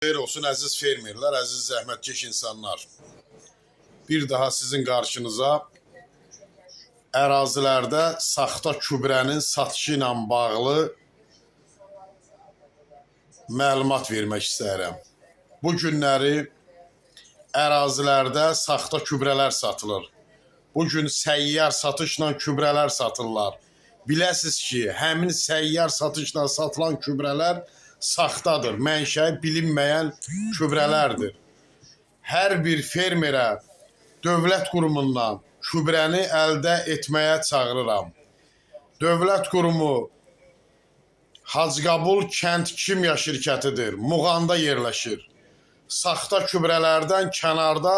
Xeyir olsun əziz fermerlər, əziz zəhmətkeş insanlar. Bir daha sizin qarşınıza ərazilərdə saxta gübrənin satışı ilə bağlı məlumat vermək istəyirəm. Bu günləri ərazilərdə saxta gübrələr satılır. Bugün səyyar satışla gübrələr satırlar. Biləsiz ki, həmin səyyar satışla satılan gübrələr saxtadır, mənşəyi bilinməyən gübrələrdir. Hər bir fermerə dövlət qurumundan gübrəni əldə etməyə çağırıram. Dövlət qurumu Hacıqabul Kənd Kimya şirkətidir, Muğanda yerləşir. Saxta gübrələrdən kənarda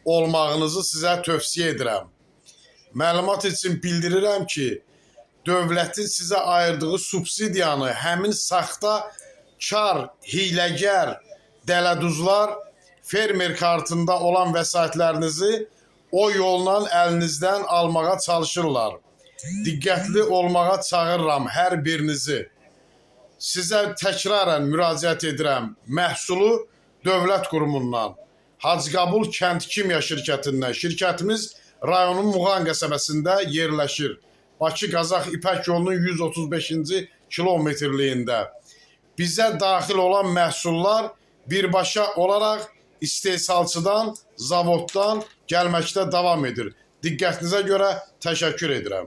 olmağınızı sizə tövsiyə edirəm. Məlumat üçün bildirirəm ki, dövlətin sizə ayırdığı subsidiyanı həmin saxta kar, hiləgər, dələduzlar fermer kartında olan vəsaitlərinizi o yolla əlinizdən almağa çalışırlar. Diqqətli olmağa çağırıram hər birinizi. Sizə təkrarən müraciət edirəm. Məhsulu dövlət qurumundan, Hacıqabul Kənd Kimya şirkətindən. Şirkətimiz rayonun Muğan qəsəbəsində yerləşir. Bakı-Qazax İpək yolunun 135-ci kilometrliyində. Bizə daxil olan məhsullar birbaşa olaraq istehsalçıdan, zavoddan gəlməkdə davam edir. Diqqətinizə görə təşəkkür edirəm.